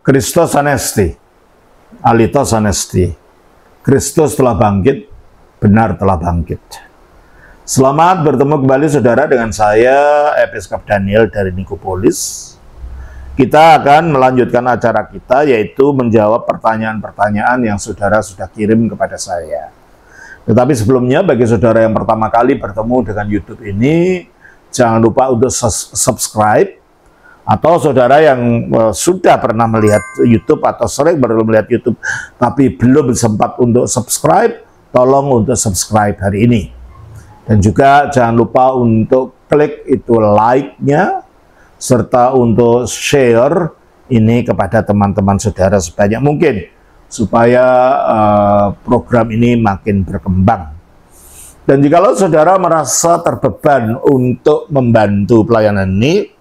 Kristus anesti, alitos anesti. Kristus telah bangkit, benar telah bangkit. Selamat bertemu kembali saudara dengan saya, Episkop Daniel dari Nikopolis. Kita akan melanjutkan acara kita, yaitu menjawab pertanyaan-pertanyaan yang saudara sudah kirim kepada saya. Tetapi sebelumnya, bagi saudara yang pertama kali bertemu dengan YouTube ini, jangan lupa untuk subscribe. Atau saudara yang sudah pernah melihat YouTube atau sering baru melihat YouTube tapi belum sempat untuk subscribe, tolong untuk subscribe hari ini. Dan juga jangan lupa untuk klik itu like-nya, serta untuk share ini kepada teman-teman saudara sebanyak mungkin, supaya program ini makin berkembang. Dan jikalau saudara merasa terbeban untuk membantu pelayanan ini,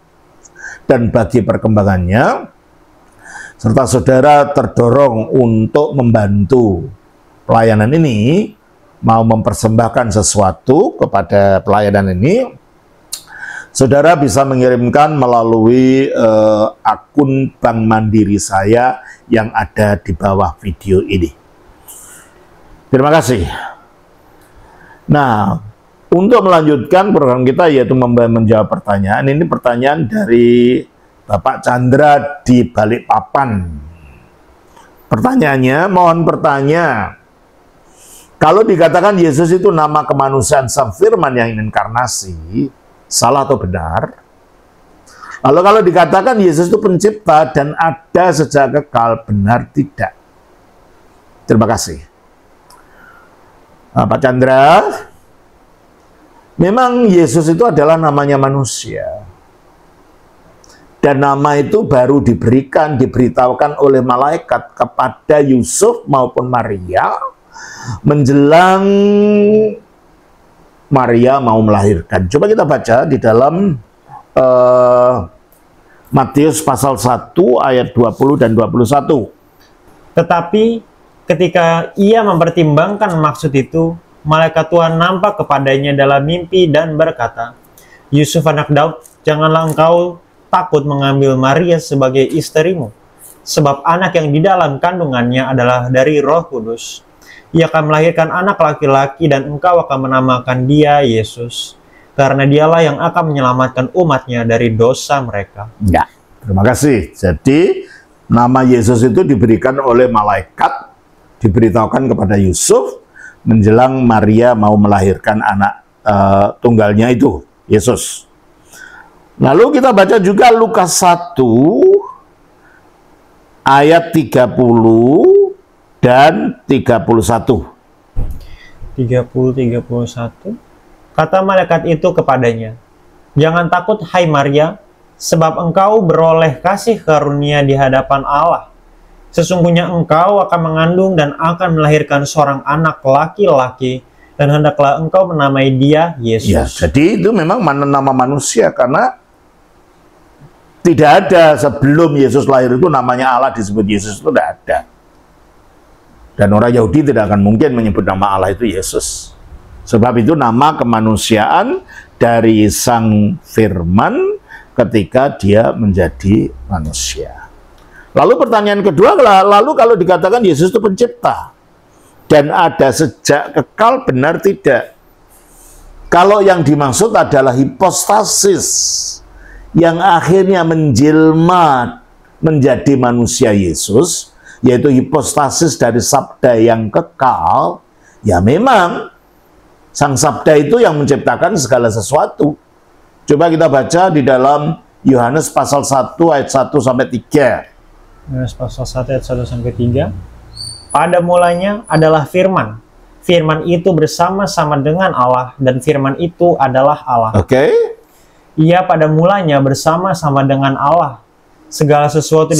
dan bagi perkembangannya, serta saudara terdorong untuk membantu pelayanan ini, mau mempersembahkan sesuatu kepada pelayanan ini, saudara bisa mengirimkan melalui akun Bank Mandiri saya yang ada di bawah video ini. Terima kasih. Nah, untuk melanjutkan program kita, yaitu menjawab pertanyaan, ini pertanyaan dari Bapak Chandra di Balikpapan. Pertanyaannya, mohon bertanya, kalau dikatakan Yesus itu nama kemanusiaan Sang Firman yang inkarnasi, salah atau benar? Lalu kalau dikatakan Yesus itu pencipta dan ada sejak kekal, benar tidak? Terima kasih. Pak Chandra, memang Yesus itu adalah namanya manusia. Dan nama itu baru diberitahukan oleh malaikat kepada Yusuf maupun Maria menjelang Maria mau melahirkan. Coba kita baca di dalam Matius pasal 1 ayat 20 dan 21. Tetapi ketika ia mempertimbangkan maksud itu, malaikat Tuhan nampak kepadanya dalam mimpi dan berkata, Yusuf anak Daud, janganlah engkau takut mengambil Maria sebagai istrimu, sebab anak yang di dalam kandungannya adalah dari Roh Kudus. Ia akan melahirkan anak laki-laki dan engkau akan menamakan dia Yesus, karena dialah yang akan menyelamatkan umatnya dari dosa mereka. Ya, terima kasih. Jadi nama Yesus itu diberikan oleh malaikat, diberitahukan kepada Yusuf menjelang Maria mau melahirkan anak tunggalnya itu, Yesus. Lalu kita baca juga Lukas 1 ayat 30 dan 31. 30-31. Kata malaikat itu kepadanya, jangan takut hai Maria, sebab engkau beroleh kasih karunia di hadapan Allah. Sesungguhnya engkau akan mengandung dan akan melahirkan seorang anak laki-laki, dan hendaklah engkau menamai dia Yesus. Ya, jadi itu memang nama manusia, karena tidak ada sebelum Yesus lahir itu namanya Allah disebut Yesus, itu tidak ada. Dan orang Yahudi tidak akan mungkin menyebut nama Allah itu Yesus. Sebab itu nama kemanusiaan dari Sang Firman ketika dia menjadi manusia. Lalu pertanyaan kedua, lalu kalau dikatakan Yesus itu pencipta dan ada sejak kekal, benar tidak? Kalau yang dimaksud adalah hipostasis yang akhirnya menjelma menjadi manusia Yesus, yaitu hipostasis dari sabda yang kekal, ya memang Sang Sabda itu yang menciptakan segala sesuatu. Coba kita baca di dalam Yohanes pasal 1 ayat 1 sampai 3. Yohanes pasal 1 ayat 1 sampai 3. Pada mulanya adalah firman. Firman itu bersama-sama dengan Allah, dan firman itu adalah Allah. Oke. Ia pada mulanya bersama-sama dengan Allah. Segala sesuatu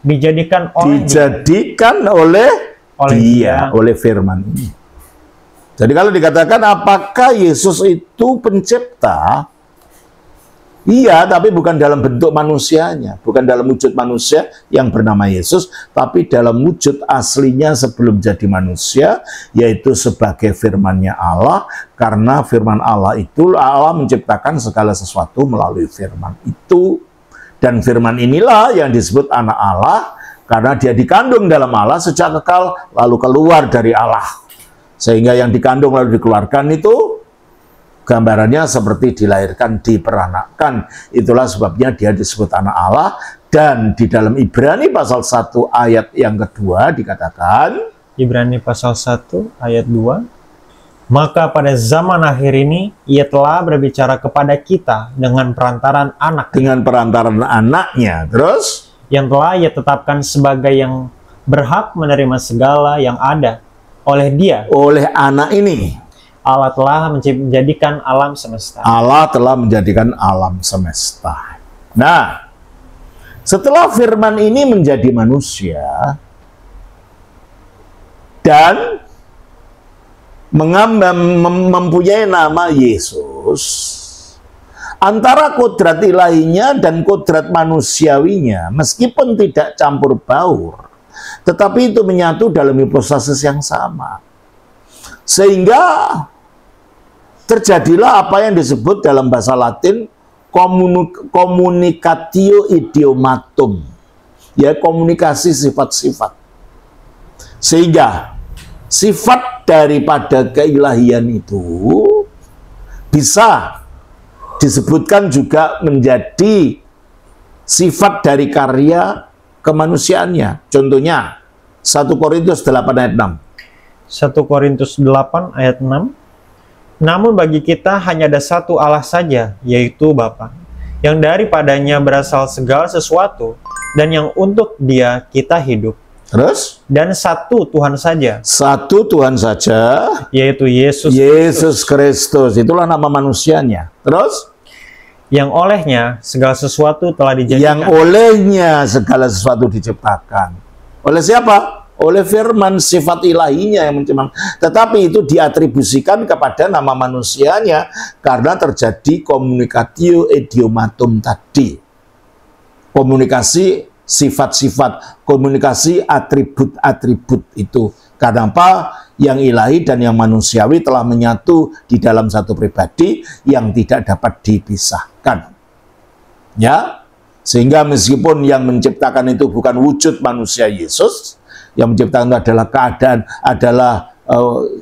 dijadikan oleh Dia, oleh firman ini. Jadi kalau dikatakan apakah Yesus itu pencipta? Iya, tapi bukan dalam bentuk manusianya, bukan dalam wujud manusia yang bernama Yesus, tapi dalam wujud aslinya sebelum jadi manusia, yaitu sebagai firman-Nya Allah, karena firman Allah itu, Allah menciptakan segala sesuatu melalui firman itu, Dan firman inilah yang disebut anak Allah, karena dia dikandung dalam Allah sejak kekal, lalu keluar dari Allah. Sehingga yang dikandung lalu dikeluarkan itu gambarannya seperti dilahirkan, diperanakkan. Itulah sebabnya dia disebut anak Allah. Dan di dalam Ibrani pasal 1 ayat yang kedua dikatakan, Ibrani pasal 1 ayat 2, maka pada zaman akhir ini ia telah berbicara kepada kita dengan perantaran anak. Dengan perantaran anaknya. Terus? Yang telah ia tetapkan sebagai yang berhak menerima segala yang ada oleh dia. Oleh anak ini. Allah telah menjadikan alam semesta. Allah telah menjadikan alam semesta. Nah, setelah firman ini menjadi manusia dan mempunyai nama Yesus, antara kodrat ilahinya dan kodrat manusiawinya, meskipun tidak campur baur, tetapi itu menyatu dalam hipostasis yang sama. Sehingga terjadilah apa yang disebut dalam bahasa Latin communicatio idiomatum, ya, komunikasi sifat-sifat. Sehingga sifat daripada keilahian itu bisa disebutkan juga menjadi sifat dari karya kemanusiaannya. Contohnya 1 Korintus 8 ayat 6. 1 Korintus 8 ayat 6. Namun bagi kita hanya ada satu Allah saja, yaitu Bapa, yang daripadanya berasal segala sesuatu, dan yang untuk Dia kita hidup. Terus? Dan satu Tuhan saja. Satu Tuhan saja, yaitu Yesus Kristus. Itulah nama manusianya. Terus? Yang olehnya segala sesuatu telah dijadikan. Yang olehnya segala sesuatu diciptakan. Oleh siapa? Oleh firman, sifat ilahinya yang menciptakan. Tetapi itu diatribusikan kepada nama manusianya karena terjadi communicatio idiomatum tadi. Komunikasi sifat-sifat, komunikasi atribut-atribut itu. Karena apa? Yang ilahi dan yang manusiawi telah menyatu di dalam satu pribadi yang tidak dapat dipisahkan. Ya, sehingga meskipun yang menciptakan itu bukan wujud manusia Yesus, yang menciptakan itu adalah keadaan, adalah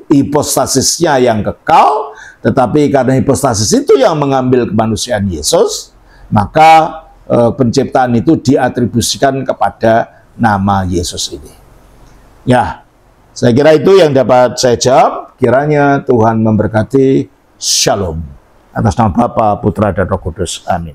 hipostasisnya yang kekal, tetapi karena hipostasis itu yang mengambil kemanusiaan Yesus, maka penciptaan itu diatribusikan kepada nama Yesus ini. Ya, saya kira itu yang dapat saya jawab. Kiranya Tuhan memberkati. Shalom. Atas nama Bapa, Putra, dan Roh Kudus. Amin.